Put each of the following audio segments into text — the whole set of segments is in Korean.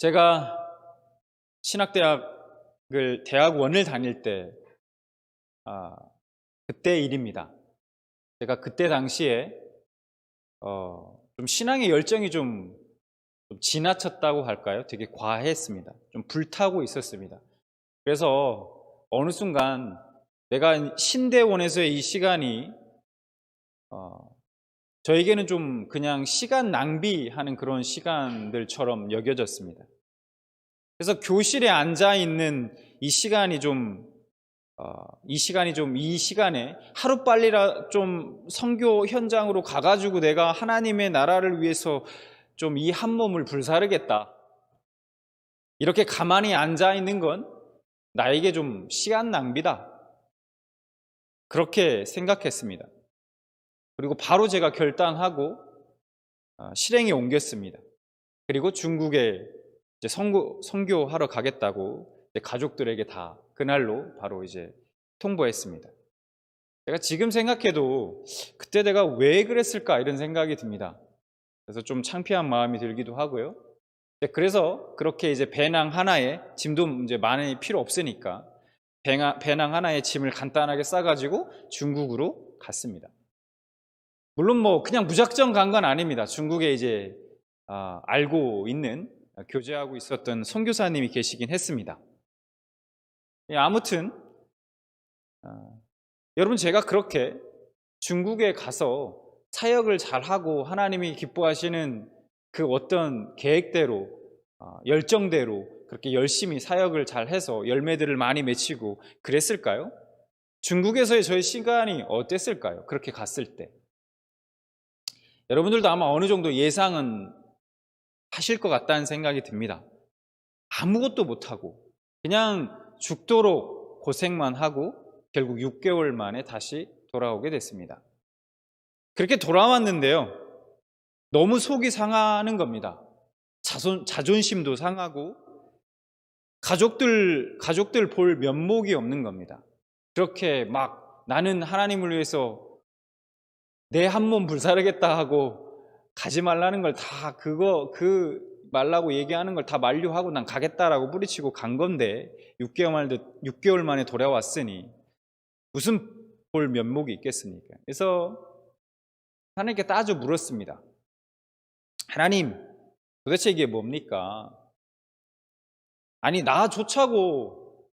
제가 대학원을 다닐 때, 그때 일입니다. 제가 그때 당시에, 좀 신앙의 열정이 좀 지나쳤다고 할까요? 되게 과했습니다. 좀 불타고 있었습니다. 그래서 어느 순간 내가 신대원에서의 이 시간이, 저에게는 좀 그냥 시간 낭비하는 그런 시간들처럼 여겨졌습니다. 그래서 교실에 앉아 있는 이 시간이 이 시간에 하루빨리 좀 선교 현장으로 가가지고 내가 하나님의 나라를 위해서 좀 이 한 몸을 불사르겠다. 이렇게 가만히 앉아 있는 건 나에게 좀 시간 낭비다. 그렇게 생각했습니다. 그리고 바로 제가 결단하고 실행에 옮겼습니다. 그리고 중국에 이제 선교하러 가겠다고 가족들에게 다 그날로 바로 이제 통보했습니다. 제가 지금 생각해도 그때 내가 왜 그랬을까 이런 생각이 듭니다. 그래서 좀 창피한 마음이 들기도 하고요. 그래서 그렇게 이제 배낭 하나에 짐도 이제 많이 필요 없으니까 배낭 하나에 짐을 간단하게 싸가지고 중국으로 갔습니다. 물론 뭐 그냥 무작정 간 건 아닙니다. 중국에 이제 알고 있는 교제하고 있었던 선교사님이 계시긴 했습니다. 아무튼 여러분, 제가 그렇게 중국에 가서 사역을 잘하고 하나님이 기뻐하시는 그 어떤 계획대로, 열정대로 그렇게 열심히 사역을 잘해서 열매들을 많이 맺히고 그랬을까요? 중국에서의 저의 시간이 어땠을까요? 그렇게 갔을 때 여러분들도 아마 어느 정도 예상은 하실 것 같다는 생각이 듭니다. 아무것도 못하고 그냥 죽도록 고생만 하고 결국 6개월 만에 다시 돌아오게 됐습니다. 그렇게 돌아왔는데요, 너무 속이 상하는 겁니다. 자존심도 상하고 가족들 볼 면목이 없는 겁니다. 그렇게 막 나는 하나님을 위해서 내 한 몸 불사르겠다 하고 가지 말라는 걸 다 말라고 얘기하는 걸 다 만류하고 난 가겠다라고 뿌리치고 간 건데 6개월 만에 돌아왔으니 무슨 볼 면목이 있겠습니까? 그래서 하나님께 따져 물었습니다. 하나님, 도대체 이게 뭡니까? 아니, 나조차고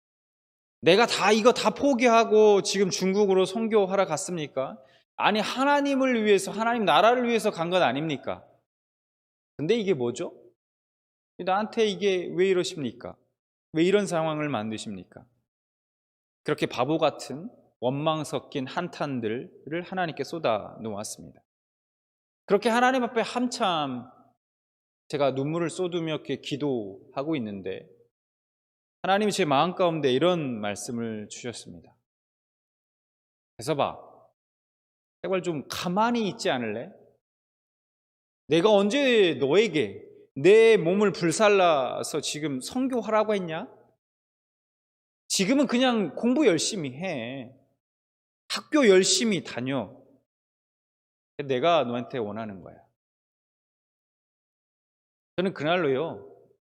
내가 이거 다 포기하고 지금 중국으로 선교하러 갔습니까? 아니, 하나님을 위해서, 하나님 나라를 위해서 간 건 아닙니까? 근데 이게 뭐죠? 나한테 이게 왜 이러십니까? 왜 이런 상황을 만드십니까? 그렇게 바보 같은 원망 섞인 한탄들을 하나님께 쏟아 놓았습니다. 그렇게 하나님 앞에 한참 제가 눈물을 쏟으며 이렇게 기도하고 있는데 하나님이 제 마음 가운데 이런 말씀을 주셨습니다. 그래서 제발 좀 가만히 있지 않을래? 내가 언제 너에게 내 몸을 불살라서 지금 선교하라고 했냐? 지금은 그냥 공부 열심히 해. 학교 열심히 다녀. 내가 너한테 원하는 거야. 저는 그날로요,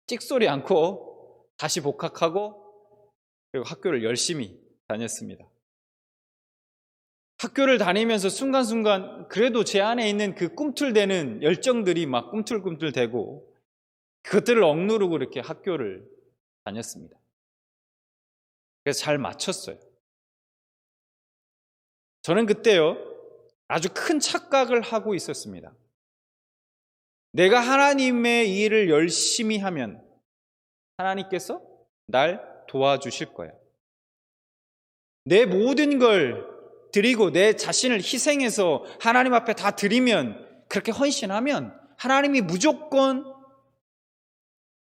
찍소리 않고 다시 복학하고 그리고 학교를 열심히 다녔습니다. 학교를 다니면서 순간순간 그래도 제 안에 있는 그 꿈틀대는 열정들이 막 꿈틀꿈틀대고 그것들을 억누르고 이렇게 학교를 다녔습니다. 그래서 잘 마쳤어요. 저는 그때요, 아주 큰 착각을 하고 있었습니다. 내가 하나님의 일을 열심히 하면 하나님께서 날 도와주실 거야. 내 모든 걸 드리고 내 자신을 희생해서 하나님 앞에 다 드리면, 그렇게 헌신하면 하나님이 무조건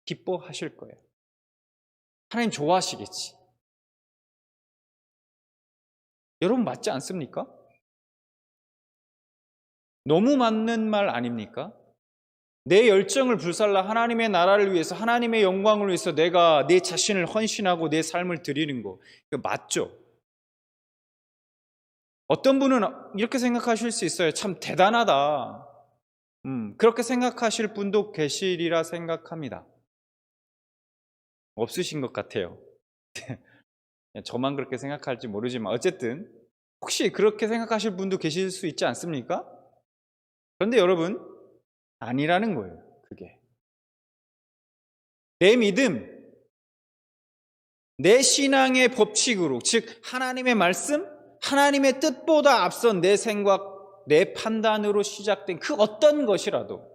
기뻐하실 거예요. 하나님 좋아하시겠지. 여러분, 맞지 않습니까? 너무 맞는 말 아닙니까? 내 열정을 불살라 하나님의 나라를 위해서, 하나님의 영광을 위해서 내가 내 자신을 헌신하고 내 삶을 드리는 거, 이거 맞죠? 어떤 분은 이렇게 생각하실 수 있어요. 참 대단하다. 그렇게 생각하실 분도 계시리라 생각합니다. 없으신 것 같아요. 저만 그렇게 생각할지 모르지만 어쨌든 혹시 그렇게 생각하실 분도 계실 수 있지 않습니까? 그런데 여러분, 아니라는 거예요. 그게 내 믿음, 내 신앙의 법칙으로, 즉 하나님의 말씀, 하나님의 뜻보다 앞선 내 생각, 내 판단으로 시작된 그 어떤 것이라도,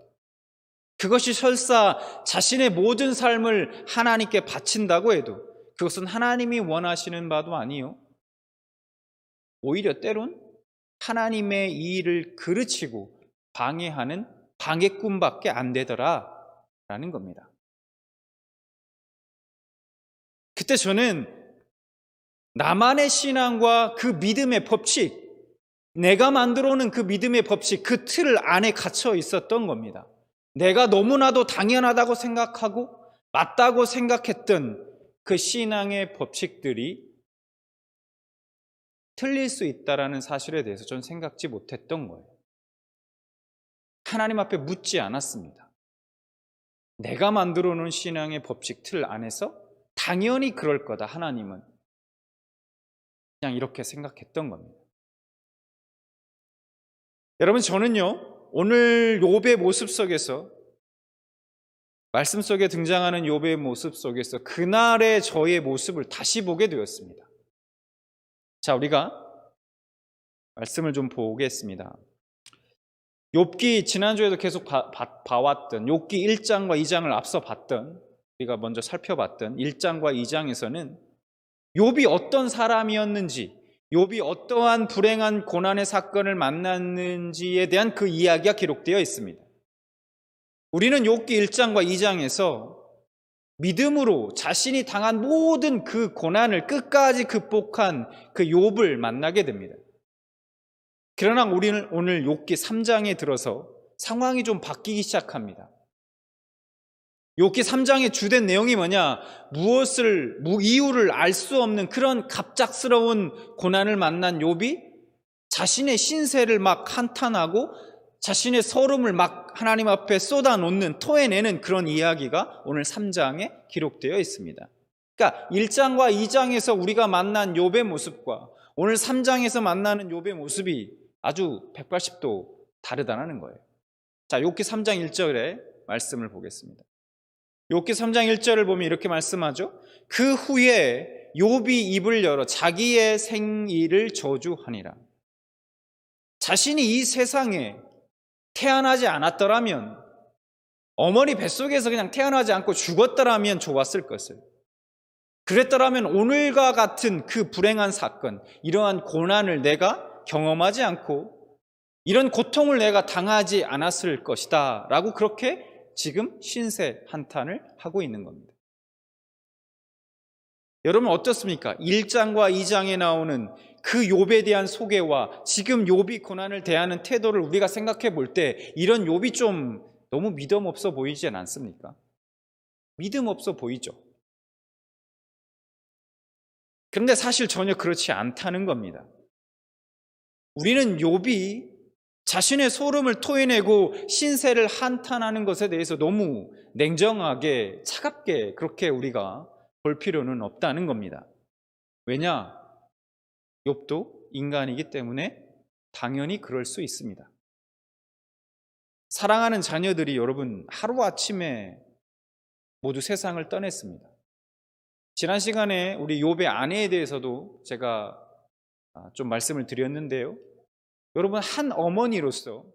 그것이 설사 자신의 모든 삶을 하나님께 바친다고 해도 그것은 하나님이 원하시는 바도 아니요, 오히려 때론 하나님의 이 일을 그르치고 방해하는 방해꾼밖에 안 되더라라는 겁니다. 그때 저는 나만의 신앙과 그 믿음의 법칙, 내가 만들어 놓은 그 믿음의 법칙, 그 틀 안에 갇혀 있었던 겁니다. 내가 너무나도 당연하다고 생각하고 맞다고 생각했던 그 신앙의 법칙들이 틀릴 수 있다는 사실에 대해서 저는 생각지 못했던 거예요. 하나님 앞에 묻지 않았습니다. 내가 만들어 놓은 신앙의 법칙 틀 안에서 당연히 그럴 거다, 하나님은. 그냥 이렇게 생각했던 겁니다. 여러분, 저는요, 오늘 욥의 모습 속에서, 말씀 속에 등장하는 욥의 모습 속에서 그날의 저의 모습을 다시 보게 되었습니다. 자, 우리가 말씀을 좀 보겠습니다. 욥기, 지난주에도 계속 봐왔던 욥기 1장과 2장을 앞서 봤던, 우리가 먼저 살펴봤던 1장과 2장에서는 욥이 어떤 사람이었는지, 욥이 어떠한 불행한 고난의 사건을 만났는지에 대한 그 이야기가 기록되어 있습니다. 우리는 욥기 1장과 2장에서 믿음으로 자신이 당한 모든 그 고난을 끝까지 극복한 그 욥을 만나게 됩니다. 그러나 우리는 오늘 욥기 3장에 들어서 상황이 좀 바뀌기 시작합니다. 욥기 3장의 주된 내용이 뭐냐? 이유를 알 수 없는 그런 갑작스러운 고난을 만난 욥이 자신의 신세를 막 한탄하고 자신의 서름을 막 하나님 앞에 쏟아놓는, 토해내는 그런 이야기가 오늘 3장에 기록되어 있습니다. 그러니까 1장과 2장에서 우리가 만난 욥의 모습과 오늘 3장에서 만나는 욥의 모습이 아주 180도 다르다는 거예요. 자, 욥기 3장 1절의 말씀을 보겠습니다. 욥기 3장 1절을 보면 이렇게 말씀하죠. 그 후에 욥이 입을 열어 자기의 생일을 저주하니라. 자신이 이 세상에 태어나지 않았더라면, 어머니 뱃속에서 그냥 태어나지 않고 죽었더라면 좋았을 것을, 그랬더라면 오늘과 같은 그 불행한 사건, 이러한 고난을 내가 경험하지 않고 이런 고통을 내가 당하지 않았을 것이다 라고 그렇게 지금 신세 한탄을 하고 있는 겁니다. 여러분 어떻습니까? 1장과 2장에 나오는 그 욥에 대한 소개와 지금 욥이 고난을 대하는 태도를 우리가 생각해 볼 때 이런 욥이 좀 너무 믿음 없어 보이진 않습니까? 믿음 없어 보이죠. 그런데 사실 전혀 그렇지 않다는 겁니다. 우리는 욥이 자신의 소름을 토해내고 신세를 한탄하는 것에 대해서 너무 냉정하게, 차갑게 그렇게 우리가 볼 필요는 없다는 겁니다. 왜냐? 욥도 인간이기 때문에 당연히 그럴 수 있습니다. 사랑하는 자녀들이 여러분 하루아침에 모두 세상을 떠났습니다. 지난 시간에 우리 욥의 아내에 대해서도 제가 좀 말씀을 드렸는데요. 여러분, 한 어머니로서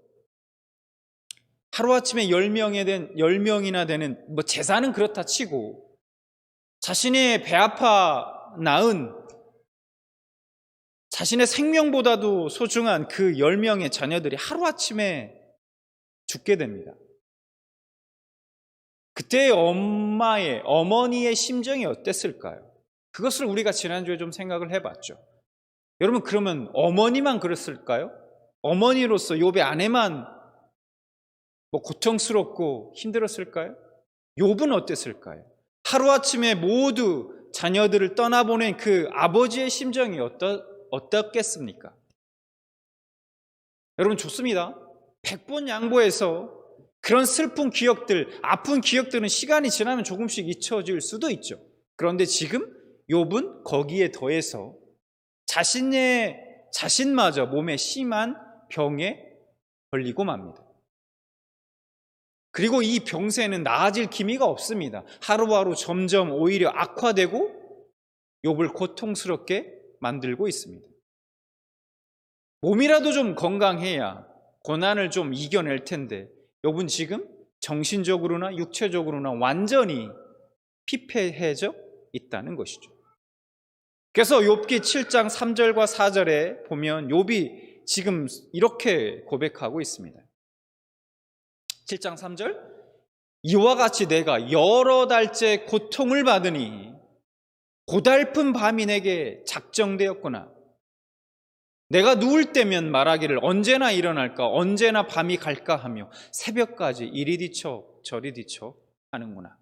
하루아침에 10명이나 되는 재산은 그렇다 치고 자신의 배 아파 낳은 자신의 생명보다도 소중한 그 10명의 자녀들이 하루아침에 죽게 됩니다. 그때의 어머니의 심정이 어땠을까요? 그것을 우리가 지난주에 좀 생각을 해봤죠. 여러분, 그러면 어머니만 그랬을까요? 어머니로서 욥의 아내만 고통스럽고 힘들었을까요? 욥은 어땠을까요? 하루아침에 모두 자녀들을 떠나보낸 그 아버지의 심정이 어떻겠습니까? 여러분, 좋습니다. 100번 양보해서 그런 슬픈 기억들, 아픈 기억들은 시간이 지나면 조금씩 잊혀질 수도 있죠. 그런데 지금 욥은 거기에 더해서 자신마저 몸에 심한 병에 걸리고 맙니다. 그리고 이 병세는 나아질 기미가 없습니다. 하루하루 점점 오히려 악화되고 욥을 고통스럽게 만들고 있습니다. 몸이라도 좀 건강해야 고난을 좀 이겨낼 텐데 욥은 지금 정신적으로나 육체적으로나 완전히 피폐해져 있다는 것이죠. 그래서 욥기 7장 3절과 4절에 보면 욥이 지금 이렇게 고백하고 있습니다. 7장 3절, 이와 같이 내가 여러 달째 고통을 받으니 고달픈 밤이 내게 작정되었구나. 내가 누울 때면 말하기를 언제나 일어날까, 언제나 밤이 갈까 하며 새벽까지 이리 뒤쳐 저리 뒤쳐 하는구나.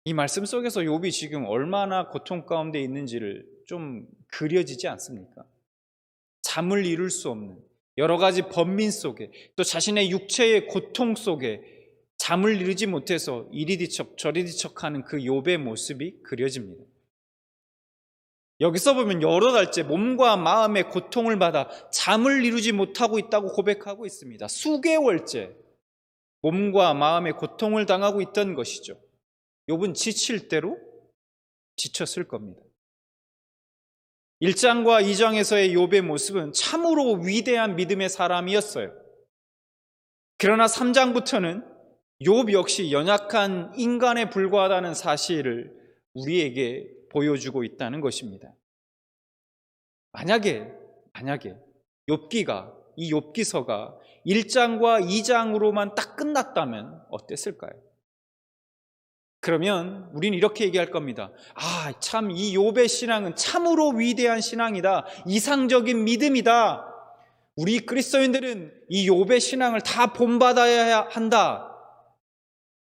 이 말씀 속에서 욥이 지금 얼마나 고통 가운데 있는지를 좀 그려지지 않습니까? 잠을 이룰 수 없는 여러 가지 번민 속에, 또 자신의 육체의 고통 속에 잠을 이루지 못해서 이리 뒤척 저리 뒤척하는 그 욥의 모습이 그려집니다. 여기서 보면 여러 달째 몸과 마음의 고통을 받아 잠을 이루지 못하고 있다고 고백하고 있습니다. 수개월째 몸과 마음의 고통을 당하고 있던 것이죠. 욥은 지칠 대로 지쳤을 겁니다. 1장과 2장에서의 욥의 모습은 참으로 위대한 믿음의 사람이었어요. 그러나 3장부터는 욥 역시 연약한 인간에 불과하다는 사실을 우리에게 보여주고 있다는 것입니다. 만약에 욥기가, 이 욥기서가 1장과 2장으로만 딱 끝났다면 어땠을까요? 그러면 우리는 이렇게 얘기할 겁니다. 참 이 욥의 신앙은 참으로 위대한 신앙이다. 이상적인 믿음이다. 우리 그리스도인들은 이 욥의 신앙을 다 본받아야 한다.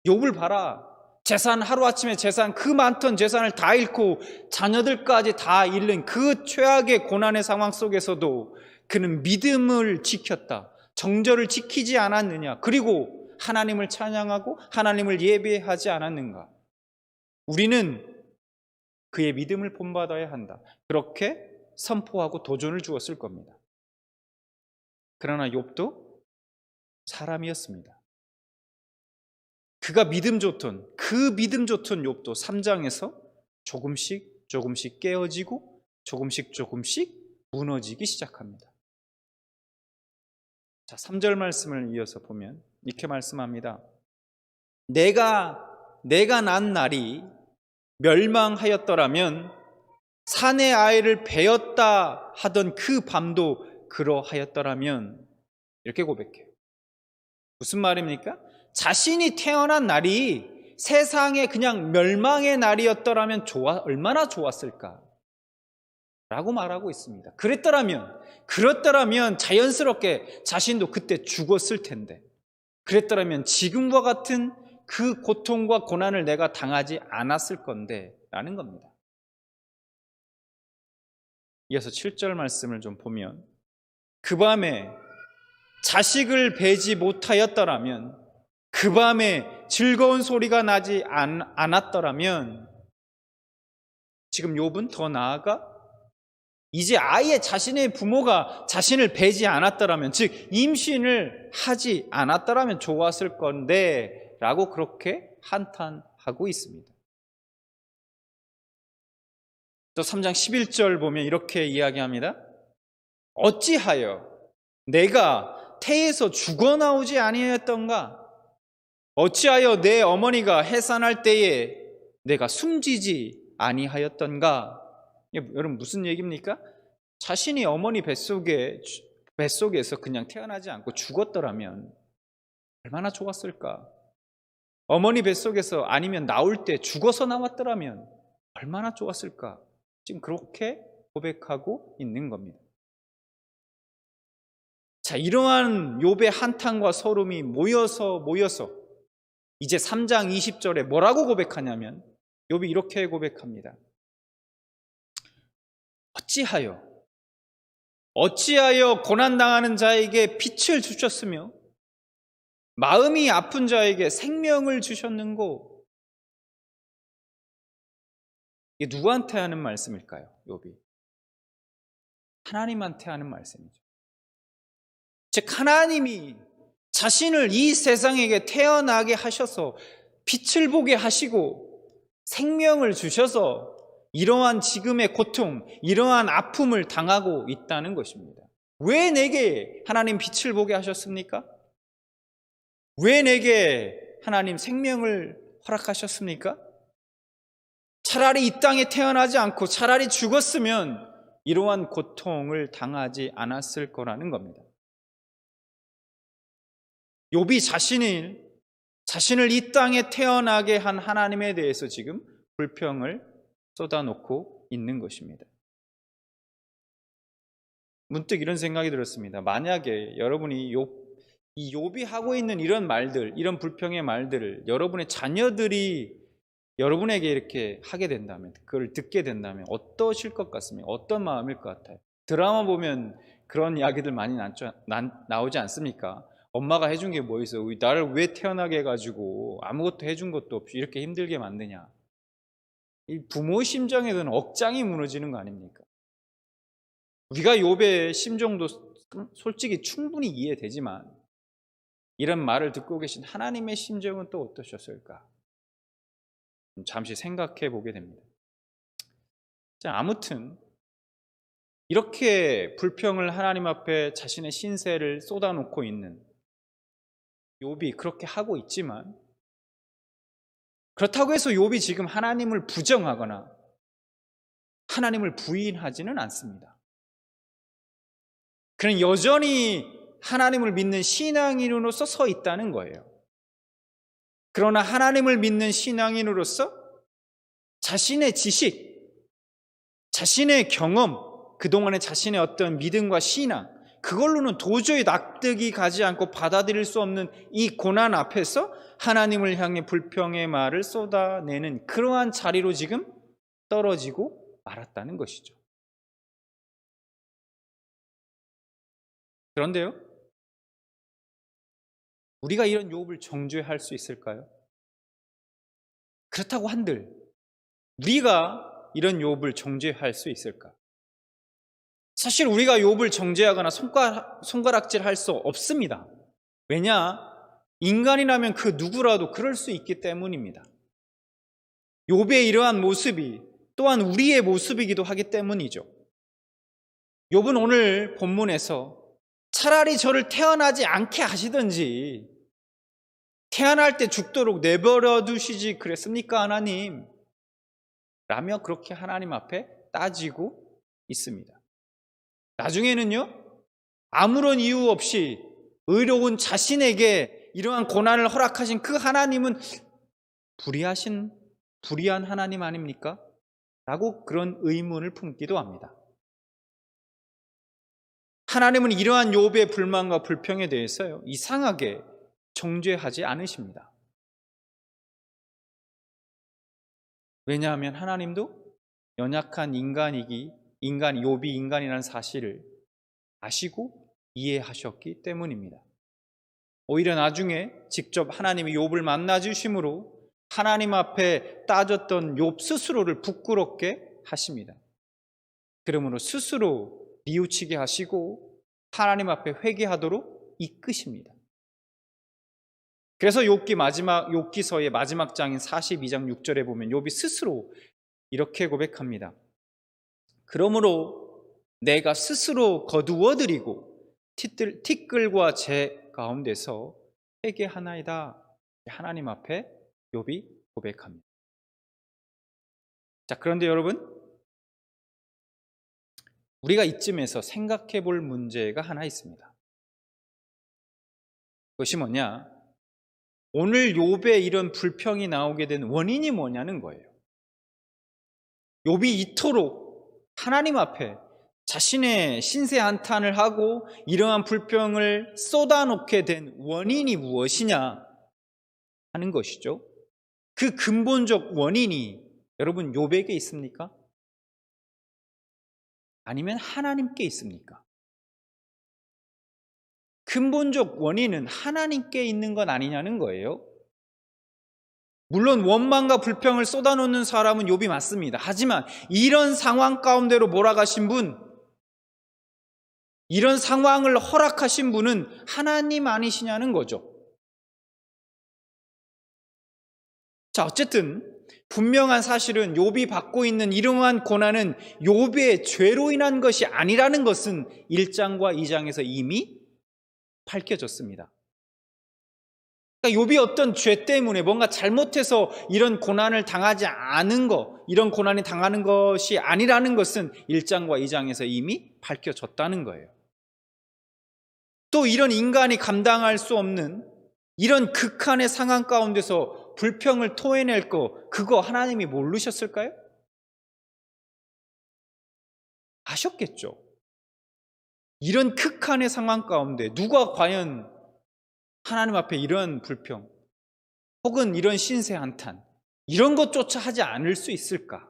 욥을 봐라. 재산, 하루아침에 재산, 그 많던 재산을 다 잃고 자녀들까지 다 잃는 그 최악의 고난의 상황 속에서도 그는 믿음을 지켰다. 정절을 지키지 않았느냐. 그리고 하나님을 찬양하고 하나님을 예배하지 않았는가. 우리는 그의 믿음을 본받아야 한다. 그렇게 선포하고 도전을 주었을 겁니다. 그러나 욥도 사람이었습니다. 그가 믿음 좋던 욥도 3장에서 조금씩 깨어지고 조금씩 무너지기 시작합니다. 자, 3절 말씀을 이어서 보면 이렇게 말씀합니다. 내가 난 날이 멸망하였더라면 산의 아이를 베었다 하던 그 밤도 그러하였더라면, 이렇게 고백해요. 무슨 말입니까? 자신이 태어난 날이 세상에 그냥 멸망의 날이었더라면 얼마나 좋았을까 라고 말하고 있습니다. 그랬더라면 자연스럽게 자신도 그때 죽었을 텐데, 그랬더라면 지금과 같은 그 고통과 고난을 내가 당하지 않았을 건데 라는 겁니다. 이어서 7절 말씀을 좀 보면, 그 밤에 자식을 베지 못하였더라면, 그 밤에 즐거운 소리가 나지 않았더라면, 지금 욥은 더 나아가 이제 아예 자신의 부모가 자신을 베지 않았더라면, 즉 임신을 하지 않았더라면 좋았을 건데 라고 그렇게 한탄하고 있습니다. 또 3장 11절 보면 이렇게 이야기합니다. 어찌하여 내가 태에서 죽어나오지 아니하였던가? 어찌하여 내 어머니가 해산할 때에 내가 숨지지 아니하였던가? 여러분 무슨 얘기입니까? 자신이 어머니 뱃속에서 그냥 태어나지 않고 죽었더라면 얼마나 좋았을까? 어머니 뱃속에서 아니면 나올 때 죽어서 나왔더라면 얼마나 좋았을까? 지금 그렇게 고백하고 있는 겁니다. 자, 이러한 욥의 한탄과 서름이 모여서 이제 3장 20절에 뭐라고 고백하냐면, 욥이 이렇게 고백합니다. 어찌하여 고난당하는 자에게 빛을 주셨으며 마음이 아픈 자에게 생명을 주셨는고? 이게 누구한테 하는 말씀일까요? 욥이 하나님한테 하는 말씀이죠. 즉 하나님이 자신을 이 세상에게 태어나게 하셔서 빛을 보게 하시고 생명을 주셔서 이러한 지금의 고통, 이러한 아픔을 당하고 있다는 것입니다. 왜 내게 하나님 빛을 보게 하셨습니까? 왜 내게 하나님 생명을 허락하셨습니까? 차라리 이 땅에 태어나지 않고 차라리 죽었으면 이러한 고통을 당하지 않았을 거라는 겁니다. 욥이 자신을 이 땅에 태어나게 한 하나님에 대해서 지금 불평을 쏟아놓고 있는 것입니다. 문득 이런 생각이 들었습니다. 만약에 여러분이 이 욥이 하고 있는 이런 말들, 이런 불평의 말들을 여러분의 자녀들이 여러분에게 이렇게 하게 된다면, 그걸 듣게 된다면 어떠실 것 같습니까? 어떤 마음일 것 같아요? 드라마 보면 그런 이야기들 많이 나오지 않습니까? 엄마가 해준 게 뭐 있어? 나를 왜 태어나게 해가지고 아무것도 해준 것도 없이 이렇게 힘들게 만드냐? 이 부모의 심정에서는 억장이 무너지는 거 아닙니까? 우리가 욥의 심정도 솔직히 충분히 이해되지만 이런 말을 듣고 계신 하나님의 심정은 또 어떠셨을까? 잠시 생각해 보게 됩니다. 자, 아무튼 이렇게 불평을 하나님 앞에 자신의 신세를 쏟아놓고 있는 욥이 그렇게 하고 있지만, 그렇다고 해서 욥이 지금 하나님을 부정하거나 하나님을 부인하지는 않습니다. 그는 여전히 하나님을 믿는 신앙인으로서 서 있다는 거예요. 그러나 하나님을 믿는 신앙인으로서 자신의 지식, 자신의 경험, 그동안의 자신의 어떤 믿음과 신앙, 그걸로는 도저히 납득이 가지 않고 받아들일 수 없는 이 고난 앞에서 하나님을 향해 불평의 말을 쏟아내는 그러한 자리로 지금 떨어지고 말았다는 것이죠. 그런데요, 우리가 이런 욥을 정죄할 수 있을까요? 그렇다고 한들 우리가 이런 욥을 정죄할 수 있을까? 사실 우리가 욥을 정죄하거나 손가락질할 수 없습니다. 왜냐? 인간이라면 그 누구라도 그럴 수 있기 때문입니다. 욥의 이러한 모습이 또한 우리의 모습이기도 하기 때문이죠. 욥은 오늘 본문에서 차라리 저를 태어나지 않게 하시든지 태어날 때 죽도록 내버려 두시지 그랬습니까, 하나님? 라며 그렇게 하나님 앞에 따지고 있습니다. 나중에는요, 아무런 이유 없이 의로운 자신에게 이러한 고난을 허락하신 그 하나님은 불의한 하나님 아닙니까? 라고 그런 의문을 품기도 합니다. 하나님은 이러한 욥의 불만과 불평에 대해서요, 이상하게 정죄하지 않으십니다. 왜냐하면 하나님도 연약한 욥이 인간이라는 사실을 아시고 이해하셨기 때문입니다. 오히려 나중에 직접 하나님이 욥을 만나 주심으로 하나님 앞에 따졌던 욥 스스로를 부끄럽게 하십니다. 그러므로 스스로 뉘우치게 하시고 하나님 앞에 회개하도록 이끄십니다. 그래서 욥기서의 마지막 장인 42장 6절에 보면 욥이 스스로 이렇게 고백합니다. 그러므로 내가 스스로 거두어드리고 티끌과 재 가운데서 회개하나이다. 하나님 앞에 욥이 고백합니다. 자, 그런데 여러분, 우리가 이쯤에서 생각해 볼 문제가 하나 있습니다. 그것이 뭐냐? 오늘 욥의 이런 불평이 나오게 된 원인이 뭐냐는 거예요. 욥이 이토록 하나님 앞에 자신의 신세 한탄을 하고 이러한 불평을 쏟아놓게 된 원인이 무엇이냐 하는 것이죠. 그 근본적 원인이 여러분 욥에게 있습니까? 아니면 하나님께 있습니까? 근본적 원인은 하나님께 있는 것 아니냐는 거예요. 물론 원망과 불평을 쏟아놓는 사람은 욥이 맞습니다. 하지만 이런 상황 가운데로 몰아가신 분, 이런 상황을 허락하신 분은 하나님 아니시냐는 거죠. 자, 어쨌든 분명한 사실은 욥이 받고 있는 이러한 고난은 욥의 죄로 인한 것이 아니라는 것은 1장과 2장에서 이미 밝혀졌습니다. 그러니까 욥이 어떤 죄 때문에 뭔가 잘못해서 이런 고난을 당하지 않은 것, 이런 고난이 당하는 것이 아니라는 것은 1장과 2장에서 이미 밝혀졌다는 거예요. 또 이런 인간이 감당할 수 없는 이런 극한의 상황 가운데서 불평을 토해낼 그거 하나님이 모르셨을까요? 아셨겠죠. 이런 극한의 상황 가운데 누가 과연 하나님 앞에 이런 불평 혹은 이런 신세 한탄 이런 것조차 하지 않을 수 있을까?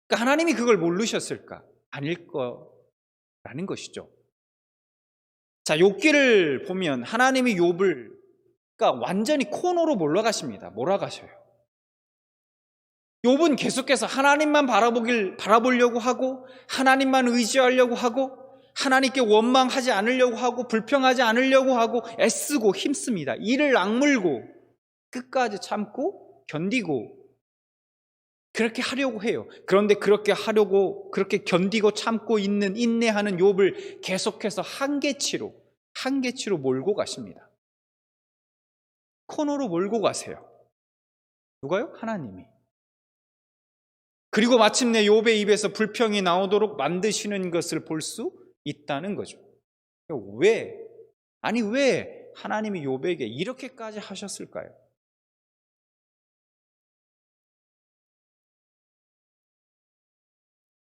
그러니까 하나님이 그걸 모르셨을까? 아닐 거라는 것이죠. 자, 욥기를 보면 하나님이 욥을 그러니까 완전히 코너로 몰아가셔요. 욥은 계속해서 하나님만 바라보려고 하고 하나님만 의지하려고 하고 하나님께 원망하지 않으려고 하고 불평하지 않으려고 하고 애쓰고 힘씁니다. 이를 악물고 끝까지 참고 견디고 그렇게 하려고 해요. 그런데 그렇게 견디고 참고 있는 인내하는 욥을 계속해서 한계치로 몰고 가십니다. 코너로 몰고 가세요. 누가요? 하나님이. 그리고 마침내 욥의 입에서 불평이 나오도록 만드시는 것을 볼 수 있다는 거죠. 왜 하나님이 욥에게 이렇게까지 하셨을까요?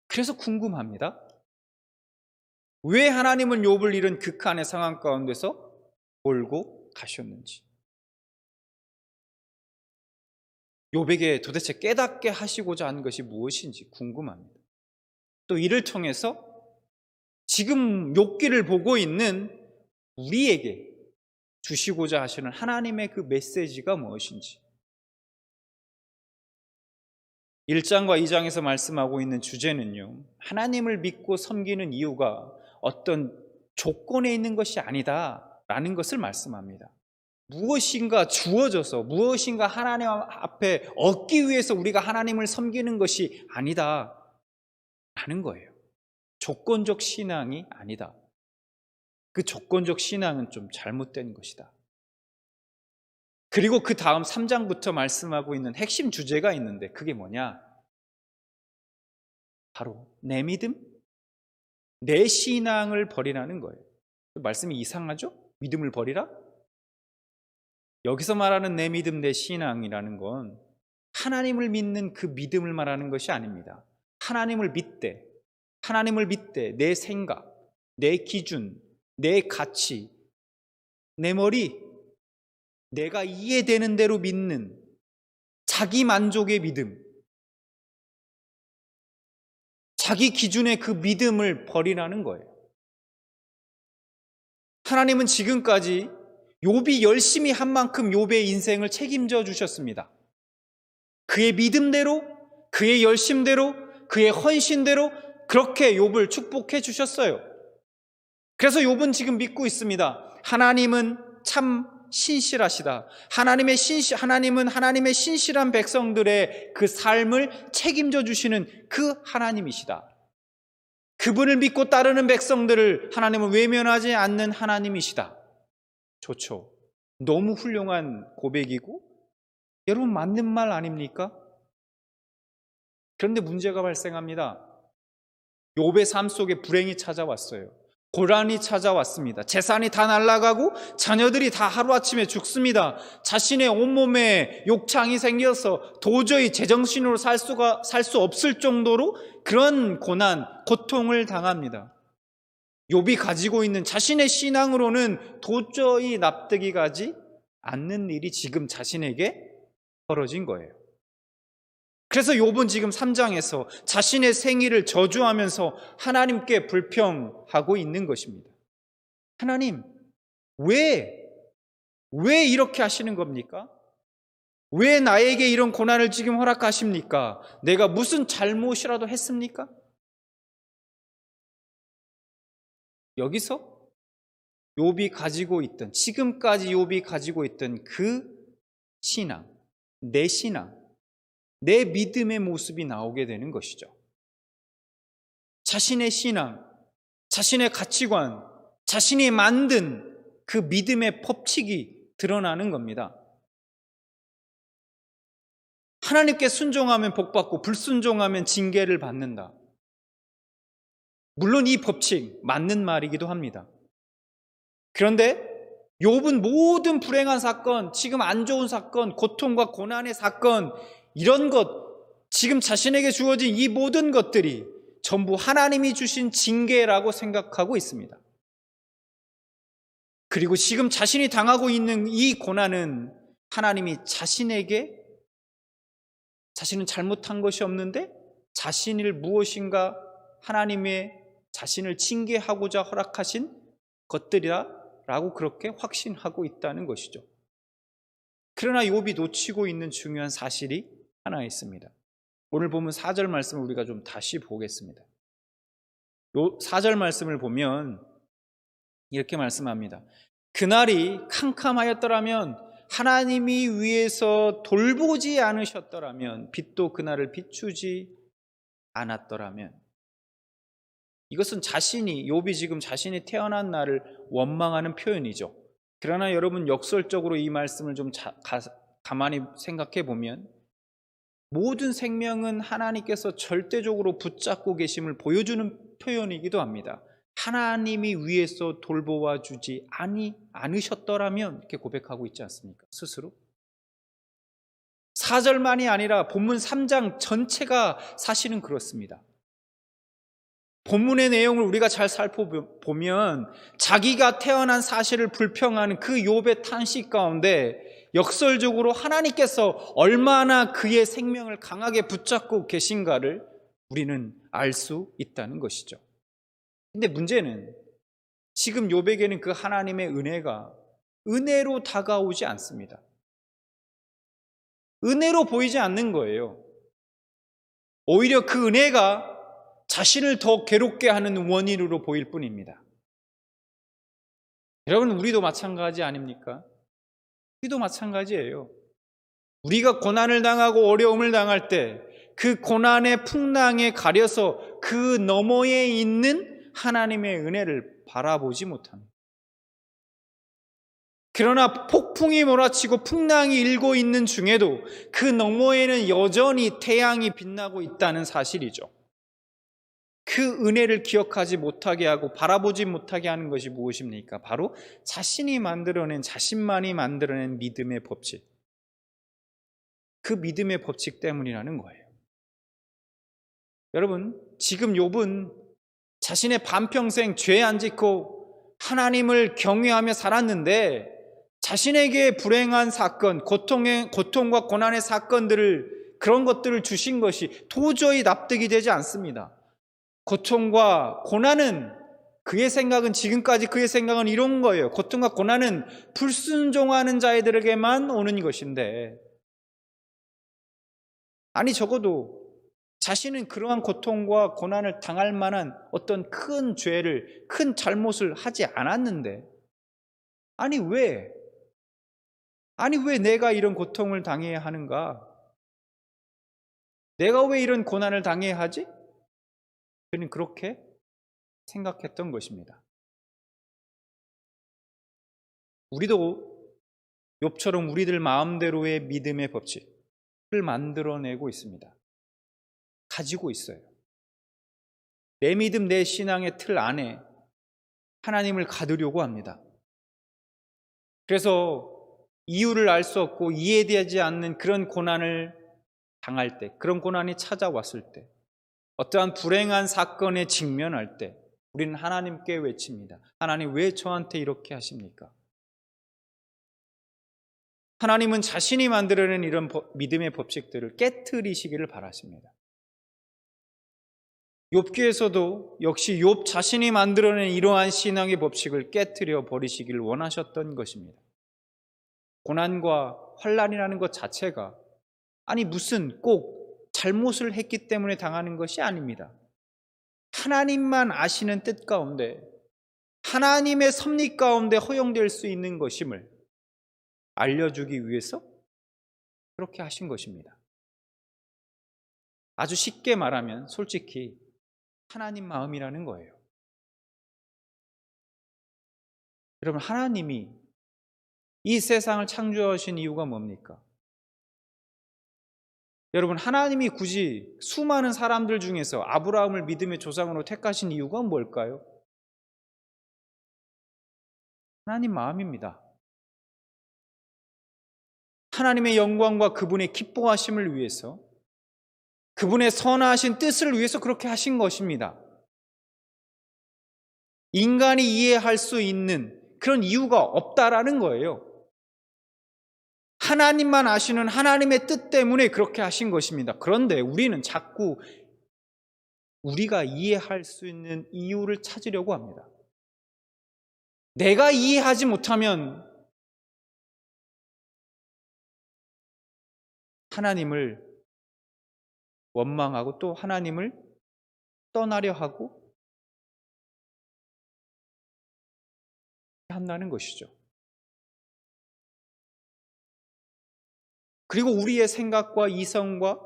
그래서 궁금합니다. 왜 하나님은 욥을 이런 극한의 상황 가운데서 몰고 가셨는지. 욥에게 도대체 깨닫게 하시고자 한 것이 무엇인지 궁금합니다. 또 이를 통해서 지금 욥기를 보고 있는 우리에게 주시고자 하시는 하나님의 그 메시지가 무엇인지. 1장과 2장에서 말씀하고 있는 주제는요, 하나님을 믿고 섬기는 이유가 어떤 조건에 있는 것이 아니다라는 것을 말씀합니다. 무엇인가 주어져서 무엇인가 하나님 앞에 얻기 위해서 우리가 하나님을 섬기는 것이 아니다라는 거예요. 조건적 신앙이 아니다. 그 조건적 신앙은 좀 잘못된 것이다. 그리고 그 다음 3장부터 말씀하고 있는 핵심 주제가 있는데 그게 뭐냐? 바로 내 믿음, 내 신앙을 버리라는 거예요. 말씀이 이상하죠? 믿음을 버리라? 여기서 말하는 내 믿음, 내 신앙이라는 건 하나님을 믿는 그 믿음을 말하는 것이 아닙니다. 하나님을 믿되 내 생각, 내 기준, 내 가치, 내 머리, 내가 이해되는 대로 믿는 자기 만족의 믿음, 자기 기준의 그 믿음을 버리라는 거예요. 하나님은 지금까지 욥이 열심히 한 만큼 욥의 인생을 책임져 주셨습니다. 그의 믿음대로, 그의 열심대로, 그의 헌신대로 그렇게 욥을 축복해 주셨어요. 그래서 욥은 지금 믿고 있습니다. 하나님은 참 신실하시다. 하나님은 하나님의 신실한 백성들의 그 삶을 책임져 주시는 그 하나님이시다. 그분을 믿고 따르는 백성들을 하나님은 외면하지 않는 하나님이시다. 좋죠. 너무 훌륭한 고백이고 여러분 맞는 말 아닙니까? 그런데 문제가 발생합니다. 욥의 삶 속에 불행이 찾아왔어요. 고난이 찾아왔습니다. 재산이 다 날아가고 자녀들이 다 하루아침에 죽습니다. 자신의 온몸에 욕창이 생겨서 도저히 제정신으로 살 수 없을 정도로 그런 고난, 고통을 당합니다. 욥이 가지고 있는 자신의 신앙으로는 도저히 납득이 가지 않는 일이 지금 자신에게 벌어진 거예요. 그래서 욥은 지금 3장에서 자신의 생일을 저주하면서 하나님께 불평하고 있는 것입니다. 하나님, 왜 이렇게 하시는 겁니까? 왜 나에게 이런 고난을 지금 허락하십니까? 내가 무슨 잘못이라도 했습니까? 여기서 욥이 가지고 있던, 지금까지 욥이 가지고 있던 그 신앙, 내 신앙, 내 믿음의 모습이 나오게 되는 것이죠. 자신의 신앙, 자신의 가치관, 자신이 만든 그 믿음의 법칙이 드러나는 겁니다. 하나님께 순종하면 복받고 불순종하면 징계를 받는다. 물론 이 법칙 맞는 말이기도 합니다. 그런데 욥은 모든 불행한 사건, 지금 안 좋은 사건, 고통과 고난의 사건, 이런 것, 지금 자신에게 주어진 이 모든 것들이 전부 하나님이 주신 징계라고 생각하고 있습니다. 그리고 지금 자신이 당하고 있는 이 고난은 하나님이 자신은 잘못한 것이 없는데 자신을 무엇인가 하나님의 자신을 징계하고자 허락하신 것들이라고 그렇게 확신하고 있다는 것이죠. 그러나 욥이 놓치고 있는 중요한 사실이 하나 있습니다. 오늘 보면 4절 말씀을 우리가 좀 다시 보겠습니다. 4절 말씀을 보면 이렇게 말씀합니다. 그날이 캄캄하였더라면, 하나님이 위에서 돌보지 않으셨더라면, 빛도 그날을 비추지 않았더라면. 이것은 욥이 지금 자신이 태어난 날을 원망하는 표현이죠. 그러나 여러분 역설적으로 이 말씀을 좀 가만히 생각해 보면, 모든 생명은 하나님께서 절대적으로 붙잡고 계심을 보여주는 표현이기도 합니다. 하나님이 위에서 돌보아 주지 않으셨더라면, 이렇게 고백하고 있지 않습니까? 스스로. 4절만이 아니라 본문 3장 전체가 사실은 그렇습니다. 본문의 내용을 우리가 잘 살펴보면 자기가 태어난 사실을 불평하는 그 욥의 탄식 가운데 역설적으로 하나님께서 얼마나 그의 생명을 강하게 붙잡고 계신가를 우리는 알 수 있다는 것이죠. 근데 문제는 지금 욥에게는 그 하나님의 은혜가 은혜로 다가오지 않습니다. 은혜로 보이지 않는 거예요. 오히려 그 은혜가 자신을 더 괴롭게 하는 원인으로 보일 뿐입니다. 여러분, 우리도 마찬가지 아닙니까? 우리도 마찬가지예요. 우리가 고난을 당하고 어려움을 당할 때 그 고난의 풍랑에 가려서 그 너머에 있는 하나님의 은혜를 바라보지 못합니다. 그러나 폭풍이 몰아치고 풍랑이 일고 있는 중에도 그 너머에는 여전히 태양이 빛나고 있다는 사실이죠. 그 은혜를 기억하지 못하게 하고 바라보지 못하게 하는 것이 무엇입니까? 바로 자신만이 만들어낸 믿음의 법칙. 그 믿음의 법칙 때문이라는 거예요. 여러분, 지금 욥은 자신의 반평생 죄 안 짓고 하나님을 경외하며 살았는데 자신에게 불행한 사건, 고통과 고난의 사건들을, 그런 것들을 주신 것이 도저히 납득이 되지 않습니다. 고통과 고난은 지금까지 그의 생각은 이런 거예요. 고통과 고난은 불순종하는 자들에게만 오는 것인데, 아니 적어도 자신은 그러한 고통과 고난을 당할 만한 어떤 큰 죄를, 큰 잘못을 하지 않았는데, 아니 왜 내가 이런 고통을 당해야 하는가? 내가 왜 이런 고난을 당해야 하지? 그는 그렇게 생각했던 것입니다. 우리도 욥처럼 우리들 마음대로의 믿음의 법칙을 만들어내고 있습니다. 가지고 있어요. 내 믿음, 내 신앙의 틀 안에 하나님을 가두려고 합니다. 그래서 이유를 알 수 없고 이해되지 않는 그런 고난을 당할 때, 그런 고난이 찾아왔을 때, 어떠한 불행한 사건에 직면할 때 우리는 하나님께 외칩니다. 하나님, 왜 저한테 이렇게 하십니까? 하나님은 자신이 만들어낸 이런 믿음의 법칙들을 깨트리시기를 바라십니다. 욥기에서도 역시 욥 자신이 만들어낸 이러한 신앙의 법칙을 깨트려 버리시기를 원하셨던 것입니다. 고난과 환난이라는 것 자체가 아니 무슨 꼭 잘못을 했기 때문에 당하는 것이 아닙니다. 하나님만 아시는 뜻 가운데 하나님의 섭리 가운데 허용될 수 있는 것임을 알려주기 위해서 그렇게 하신 것입니다. 아주 쉽게 말하면 솔직히 하나님 마음이라는 거예요. 여러분, 하나님이 이 세상을 창조하신 이유가 뭡니까? 여러분, 하나님이 굳이 수많은 사람들 중에서 아브라함을 믿음의 조상으로 택하신 이유가 뭘까요? 하나님 마음입니다. 하나님의 영광과 그분의 기뻐하심을 위해서, 그분의 선하신 뜻을 위해서 그렇게 하신 것입니다. 인간이 이해할 수 있는 그런 이유가 없다라는 거예요. 하나님만 아시는 하나님의 뜻 때문에 그렇게 하신 것입니다. 그런데 우리는 자꾸 우리가 이해할 수 있는 이유를 찾으려고 합니다. 내가 이해하지 못하면 하나님을 원망하고 또 하나님을 떠나려 하고 한다는 것이죠. 그리고 우리의 생각과 이성과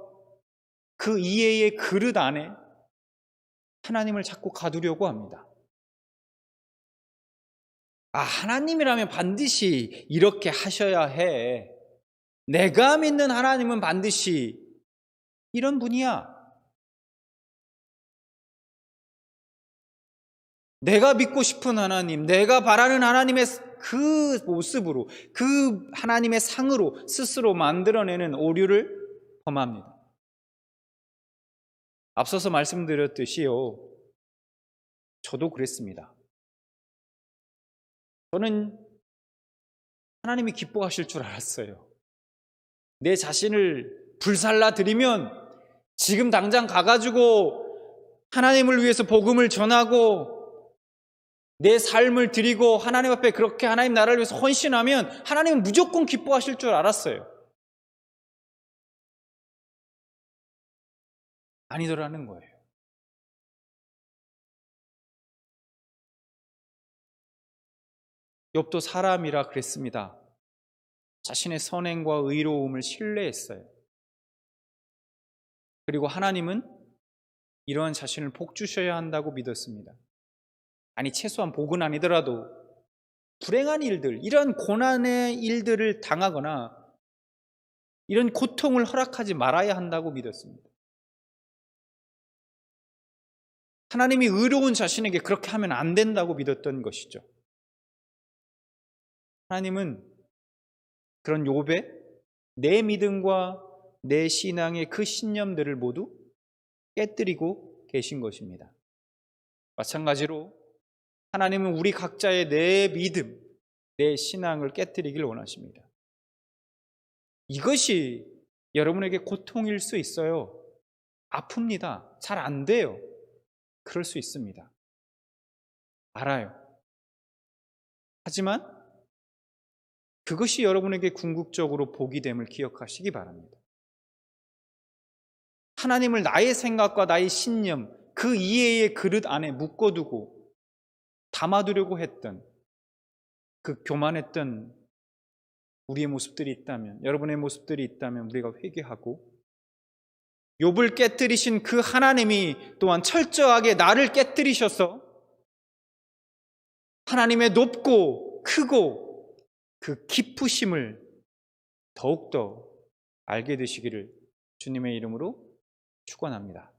그 이해의 그릇 안에 하나님을 자꾸 가두려고 합니다. 하나님이라면 반드시 이렇게 하셔야 해. 내가 믿는 하나님은 반드시 이런 분이야. 내가 믿고 싶은 하나님, 내가 바라는 하나님의 그 모습으로, 그 하나님의 상으로 스스로 만들어내는 오류를 범합니다. 앞서서 말씀드렸듯이요, 저도 그랬습니다. 저는 하나님이 기뻐하실 줄 알았어요. 내 자신을 불살라 드리면 지금 당장 가가지고 하나님을 위해서 복음을 전하고 내 삶을 드리고 하나님 앞에 그렇게 하나님 나라를 위해서 헌신하면 하나님은 무조건 기뻐하실 줄 알았어요. 아니더라는 거예요. 욥도 사람이라 그랬습니다. 자신의 선행과 의로움을 신뢰했어요. 그리고 하나님은 이러한 자신을 복 주셔야 한다고 믿었습니다. 아니, 최소한 복은 아니더라도 불행한 일들, 이런 고난의 일들을 당하거나 이런 고통을 허락하지 말아야 한다고 믿었습니다. 하나님이 의로운 자신에게 그렇게 하면 안 된다고 믿었던 것이죠. 하나님은 그런 욥의 내 믿음과 내 신앙의 그 신념들을 모두 깨뜨리고 계신 것입니다. 마찬가지로 하나님은 우리 각자의 내 믿음, 내 신앙을 깨뜨리길 원하십니다. 이것이 여러분에게 고통일 수 있어요. 아픕니다. 잘 안 돼요. 그럴 수 있습니다. 알아요. 하지만 그것이 여러분에게 궁극적으로 복이 됨을 기억하시기 바랍니다. 하나님을 나의 생각과 나의 신념, 그 이해의 그릇 안에 묶어두고 담아두려고 했던 그 교만했던 우리의 모습들이 있다면, 여러분의 모습들이 있다면 우리가 회개하고, 욥을 깨뜨리신 그 하나님이 또한 철저하게 나를 깨뜨리셔서 하나님의 높고 크고 그 기쁘심을 더욱더 알게 되시기를 주님의 이름으로 축원합니다.